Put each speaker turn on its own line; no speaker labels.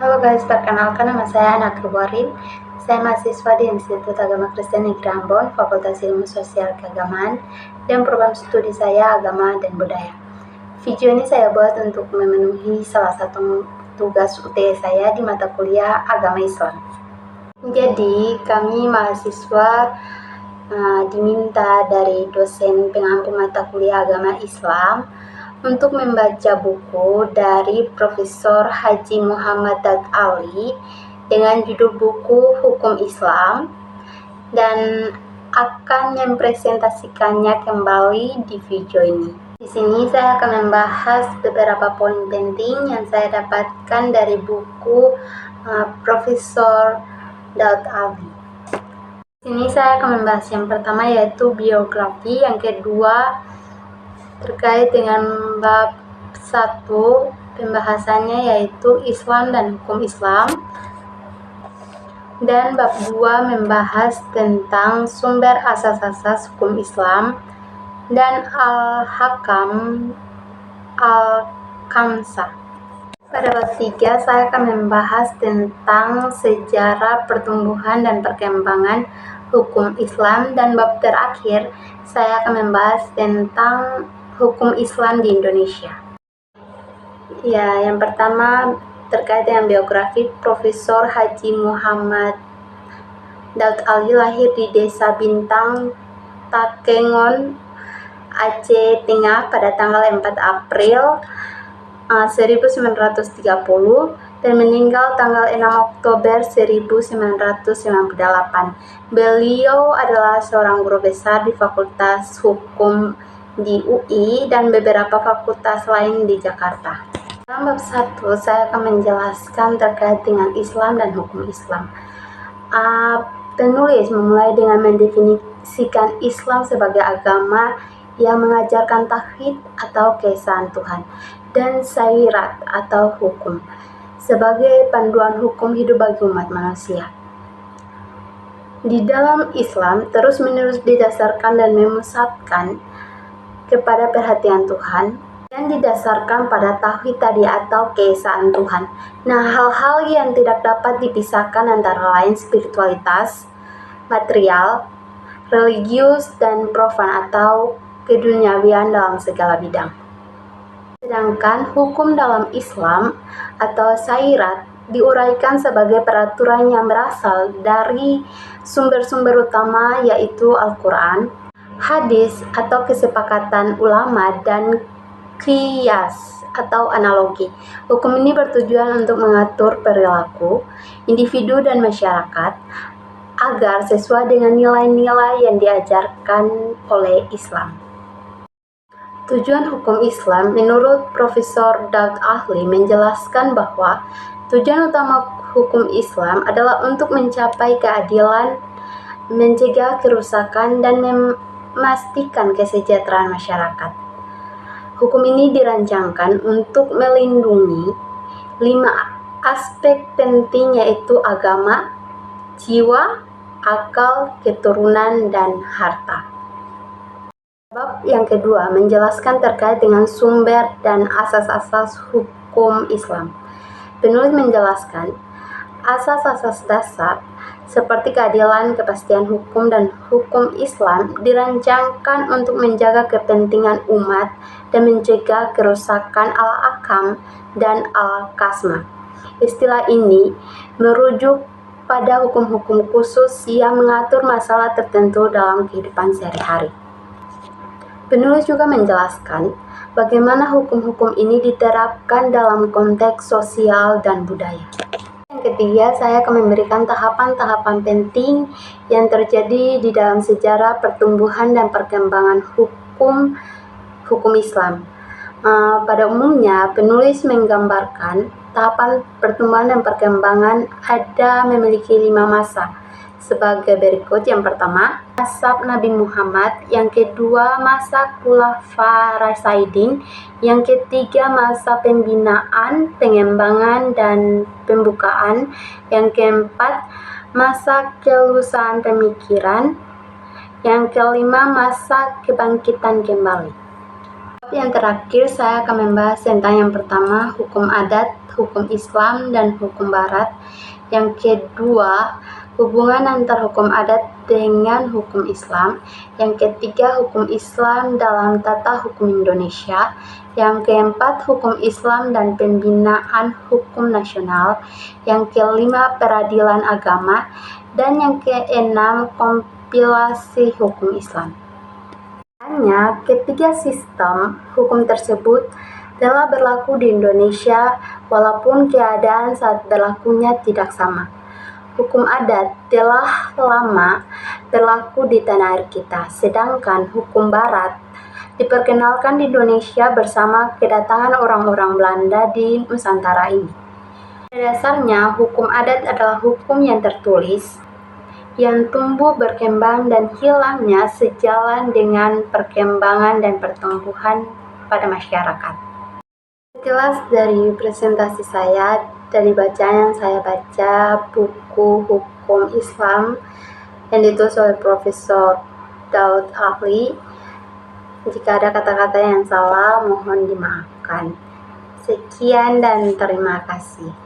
Halo guys, perkenalkan nama saya Ana Kewarin. Saya mahasiswa di Institut Agama Kristen Negeri Ambon, Fakultas Ilmu Sosial Keagamaan, dan program studi saya Agama dan Budaya. Video ini saya buat untuk memenuhi salah satu tugas UTS saya di mata kuliah Agama Islam. Jadi, kami mahasiswa diminta dari dosen pengampu mata kuliah Agama Islam untuk membaca buku dari Profesor Haji Muhammad Daud Ali dengan judul buku Hukum Islam, dan akan mempresentasikannya kembali di video ini. Di sini saya akan membahas beberapa poin penting yang saya dapatkan dari buku Profesor Daud Ali. Di sini saya akan membahas yang pertama yaitu biografi, yang kedua terkait dengan bab 1 pembahasannya yaitu Islam dan hukum Islam, dan bab 2 membahas tentang sumber asas-asas hukum Islam dan Al-Hakam Al-Khamsah. Pada bab 3 saya akan membahas tentang sejarah pertumbuhan dan perkembangan hukum Islam, dan bab terakhir saya akan membahas tentang hukum Islam di Indonesia. Ya, yang pertama terkait dengan biografi Profesor Haji Muhammad Daud Ali lahir di Desa Bintang, Takengon, Aceh Tengah pada tanggal 4 April 1930 dan meninggal tanggal 6 Oktober 1998. Beliau adalah seorang guru besar di Fakultas Hukum di UI dan beberapa fakultas lain di Jakarta. Dalam bab 1 saya akan menjelaskan terkait dengan Islam dan hukum Islam. Penulis memulai dengan mendefinisikan Islam sebagai agama yang mengajarkan tauhid atau keesaan Tuhan, dan syariat atau hukum sebagai panduan hukum hidup bagi umat manusia. Di dalam Islam terus-menerus didasarkan dan memusatkan kepada perhatian Tuhan dan didasarkan pada tauhid tadi atau keesaan Tuhan. Nah, hal-hal yang tidak dapat dipisahkan antara lain spiritualitas, material, religius, dan profan atau keduniawian dalam segala bidang. Sedangkan hukum dalam Islam atau syariat diuraikan sebagai peraturan yang berasal dari sumber-sumber utama yaitu Al-Quran, hadis atau kesepakatan ulama, dan qiyas atau analogi. Hukum ini bertujuan untuk mengatur perilaku individu dan masyarakat agar sesuai dengan nilai-nilai yang diajarkan oleh Islam. Tujuan hukum Islam menurut Profesor Daud Ali menjelaskan bahwa tujuan utama hukum Islam adalah untuk mencapai keadilan, mencegah kerusakan, dan memastikan kesejahteraan masyarakat. Hukum ini dirancangkan untuk melindungi 5 aspek penting yaitu agama, jiwa, akal, keturunan, dan harta. Bab yang kedua menjelaskan terkait dengan sumber dan asas-asas hukum Islam. Penulis menjelaskan asas-asas dasar seperti keadilan, kepastian hukum, dan hukum Islam dirancangkan untuk menjaga kepentingan umat dan mencegah kerusakan al-ahkam dan al-qasmah. Istilah ini merujuk pada hukum-hukum khusus yang mengatur masalah tertentu dalam kehidupan sehari-hari. Penulis juga menjelaskan bagaimana hukum-hukum ini diterapkan dalam konteks sosial dan budaya. Yang ketiga, saya akan memberikan tahapan-tahapan penting yang terjadi di dalam sejarah pertumbuhan dan perkembangan hukum Islam. Pada umumnya, penulis menggambarkan tahapan pertumbuhan dan perkembangan ada memiliki 5 masa sebagai berikut. Yang pertama, masa Nabi Muhammad. Yang kedua, masa Khulafa Rasyidin. Yang ketiga, masa pembinaan, pengembangan, dan pembukaan. Yang keempat, masa keluasan pemikiran. Yang kelima, masa kebangkitan kembali. Yang terakhir, saya akan membahas tentang yang pertama, hukum adat, hukum Islam, dan hukum Barat. Yang kedua, hubungan antar hukum adat dengan hukum Islam. Yang ketiga, hukum Islam dalam tata hukum Indonesia. Yang keempat, hukum Islam dan pembinaan hukum nasional. Yang kelima, peradilan agama. Dan yang keenam, kompilasi hukum Islam. Hanya ketiga sistem hukum tersebut telah berlaku di Indonesia, walaupun keadaan saat berlakunya tidak sama. Hukum adat telah lama berlaku di tanah air kita, sedangkan hukum Barat diperkenalkan di Indonesia bersama kedatangan orang-orang Belanda di Nusantara ini. Pada dasarnya, hukum adat adalah hukum yang tertulis, yang tumbuh berkembang dan hilangnya sejalan dengan perkembangan dan pertumbuhan pada masyarakat. Jelas dari presentasi saya, dari bacaan yang saya baca buku Hukum Islam yang ditulis oleh Profesor Daud Ahli. Jika ada kata-kata yang salah, mohon dimaafkan. Sekian dan terima kasih.